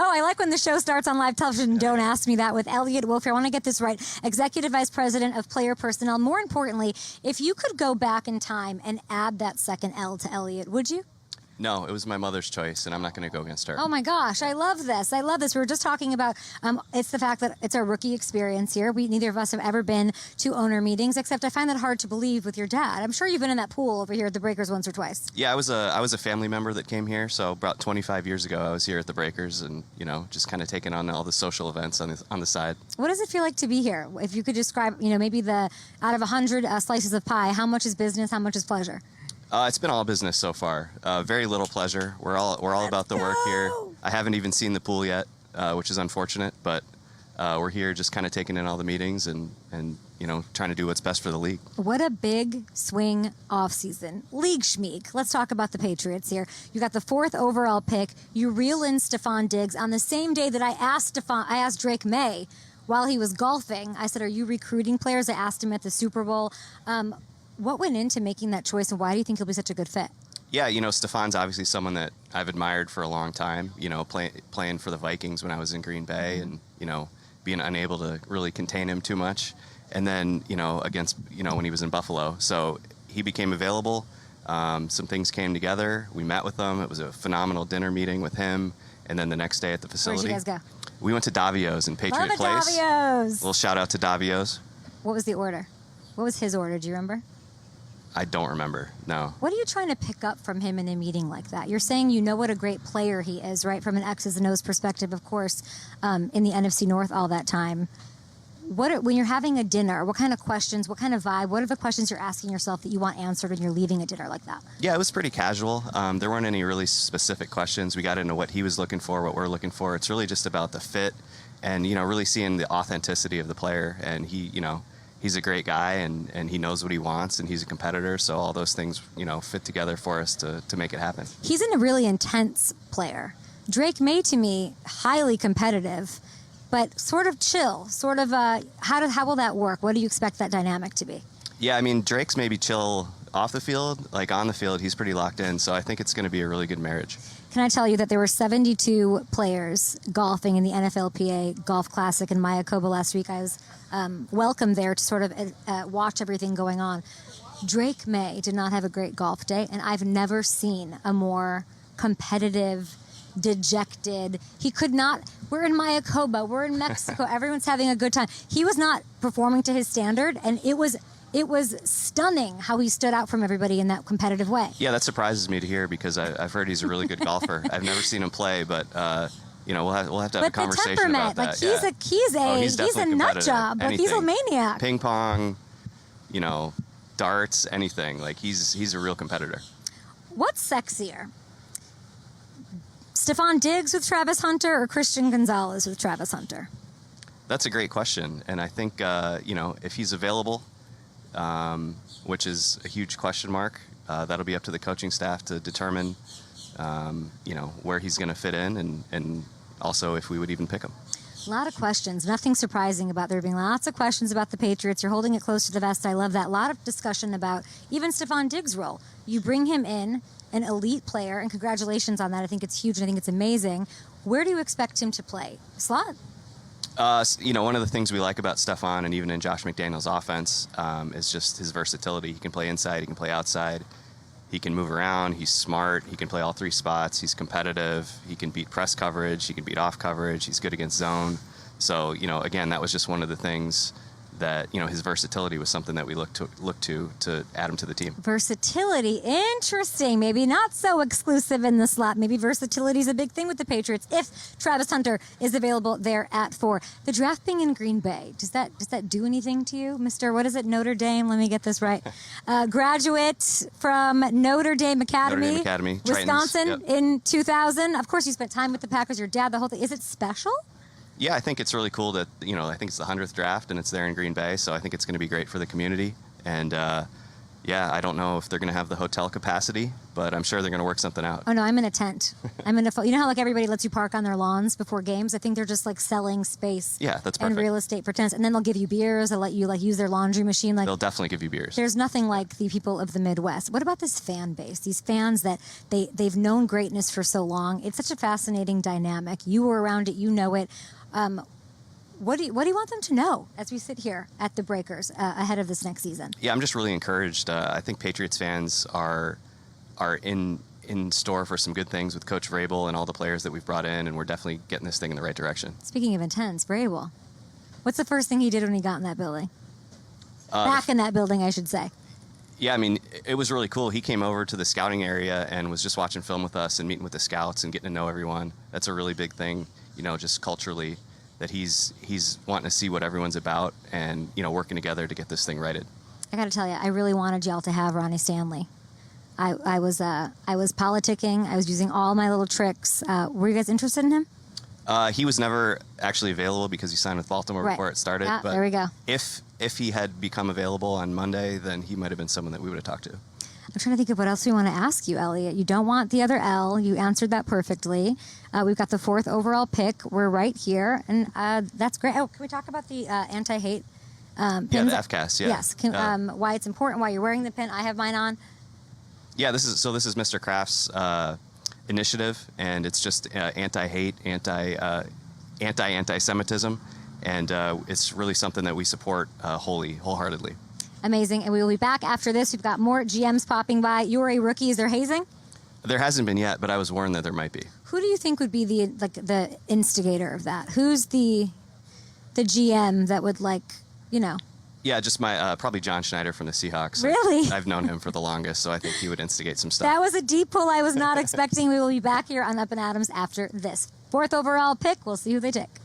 Oh, I like when the show starts on live television. Don't ask me that with Eliot Wolf here. I want to get this right. Executive Vice President of Player Personnel. More importantly, if you could go back in time and add that second L to Eliot, would you? No, it was my mother's choice, and I'm not going to go against her. Oh, my gosh. I love this. I love this. We were just talking about it's the fact that it's our rookie experience here. Neither of us have ever been to owner meetings, except I find that hard to believe with your dad. I'm sure you've been in that pool over here at the Breakers once or twice. Yeah, I was a family member that came here. So about 25 years ago, I was here at the Breakers and, just kind of taking on all the social events on the side. What does it feel like to be here? If you could describe, maybe out of 100 slices of pie, how much is business, how much is pleasure? It's been all business so far. Very little pleasure. We're all about the work here. I haven't even seen the pool yet, which is unfortunate, but we're here just kind of taking in all the meetings and trying to do what's best for the league. What a big swing offseason. League schmeek. Let's talk about the Patriots here. You got the 4th overall pick. You reel in Stefon Diggs on the same day that I asked Drake Maye while he was golfing. I said, "Are you recruiting players?" I asked him at the Super Bowl. What went into making that choice, and why do you think he'll be such a good fit? Yeah, Stefon's obviously someone that I've admired for a long time, playing for the Vikings when I was in Green Bay and, being unable to really contain him too much. And then, against, when he was in Buffalo. So he became available. Some things came together. We met with him. It was a phenomenal dinner meeting with him. And then the next day at the facility. Where'd you guys go? We went to Davio's in Patriot Place. Davio's. A little shout out to Davio's. What was the order? What was his order? Do you remember? I don't remember, no. What are you trying to pick up from him in a meeting like that? You're saying you know what a great player he is, right? From an X's and O's perspective, of course, in the NFC North all that time. When you're having a dinner, what kind of questions, what kind of vibe, what are the questions you're asking yourself that you want answered when you're leaving a dinner like that? Yeah, it was pretty casual. There weren't any really specific questions. We got into what he was looking for, what we're looking for. It's really just about the fit and, really seeing the authenticity of the player. And he's a great guy, and he knows what he wants, and he's a competitor. So all those things, fit together for us to make it happen. He's a really intense player. Drake Maye, to me, highly competitive, but sort of chill. Sort of, how will that work? What do you expect that dynamic to be? Yeah, Drake's maybe chill off the field. Like on the field, he's pretty locked in. So I think it's going to be a really good marriage. Can I tell you that there were 72 players golfing in the NFLPA Golf Classic in Maye last week? I was welcome there to sort of watch everything going on. Drake Maye did not have a great golf day, and I've never seen a more competitive, dejected. He could not. We're in Mayakoba. We're in Mexico. Everyone's having a good time. He was not performing to his standard, and it was stunning how he stood out from everybody in that competitive way. Yeah, that surprises me to hear because I've heard he's a really good golfer. I've never seen him play, but we'll have to have a conversation about that. He's a nut job, but he's a maniac. Ping pong, darts, anything. Like he's a real competitor. What's sexier? Stefon Diggs with Travis Hunter or Christian Gonzalez with Travis Hunter? That's a great question, and I think if he's available, which is a huge question mark, that'll be up to the coaching staff to determine, where he's going to fit in, and also if we would even pick him. A lot of questions. Nothing surprising about there being lots of questions about the Patriots. You're holding it close to the vest. I love that. A lot of discussion about even Stefon Diggs' role. You bring him in, an elite player, and congratulations on that. I think it's huge and I think it's amazing. Where do you expect him to play? Slot? One of the things we like about Stefon and even in Josh McDaniels' offense is just his versatility. He can play inside, he can play outside, he can move around, he's smart, he can play all 3 spots, he's competitive, he can beat press coverage, he can beat off coverage, he's good against zone. So, again, that was just one of the things that, his versatility was something that we look to add him to the team. Versatility, interesting. Maybe not so exclusive in the slot. Maybe versatility is a big thing with the Patriots if Travis Hunter is available there at 4. The draft being in Green Bay, does that do anything to you, Mr. What is it, Notre Dame? Let me get this right. Graduate from Notre Dame Academy, Wisconsin, in 2000. Of course, you spent time with the Packers, your dad, the whole thing. Is it special? Yeah, I think it's really cool that, I think it's the 100th draft and it's there in Green Bay. So I think it's going to be great for the community. And, Yeah, I don't know if they're going to have the hotel capacity, but I'm sure they're going to work something out. Oh no, I'm in a tent. I'm in a. You know how like everybody lets you park on their lawns before games? I think they're just like selling space. Yeah, that's and perfect. real estate for tents, and then they'll give you beers. They'll let you like use their laundry machine. Like They'll definitely give you beers. there's nothing like the people of the Midwest. What about this fan base? These fans that they've known greatness for so long. It's such a fascinating dynamic. You were around it. You know it. What do you want them to know as we sit here at the Breakers ahead of this next season? Yeah, I'm just really encouraged. I think Patriots fans are in store for some good things with Coach Vrabel and all the players that we've brought in, and we're definitely getting this thing in the right direction. Speaking of intense, Vrabel, what's the first thing he did when he got in that building? Back in that building, I should say. Yeah, I mean, it was really cool. He came over to the scouting area and was just watching film with us and meeting with the scouts and getting to know everyone. That's a really big thing, just culturally, that he's wanting to see what everyone's about and, working together to get this thing righted. I got to tell you, I really wanted y'all to have Ronnie Stanley. I was politicking. I was using all my little tricks. Were you guys interested in him? He was never actually available because he signed with Baltimore before it started. Yeah, but there we go. If he had become available on Monday, then he might have been someone that we would have talked to. I'm trying to think of what else we want to ask you, Eliot. You don't want the other L. You answered that perfectly. We've got the 4th overall pick. We're right here, and that's great. Oh, can we talk about the anti-hate pins? Yeah, the FCAS, yeah. Yes. Why it's important, why you're wearing the pin. I have mine on. Yeah, this is Mr. Kraft's initiative, and it's just anti-hate, anti-Semitism, and it's really something that we support wholeheartedly. Amazing. And we will be back after this. We've got more GMs popping by. You're a rookie. Is there hazing? There hasn't been yet, but I was warned that there might be. Who do you think would be the instigator of that? Who's the GM that would Yeah, just my probably John Schneider from the Seahawks. Really? I've known him for the longest, so I think he would instigate some stuff. That was a deep pull I was not expecting. We will be back here on Up and Adams after this. 4th overall pick. We'll see who they take.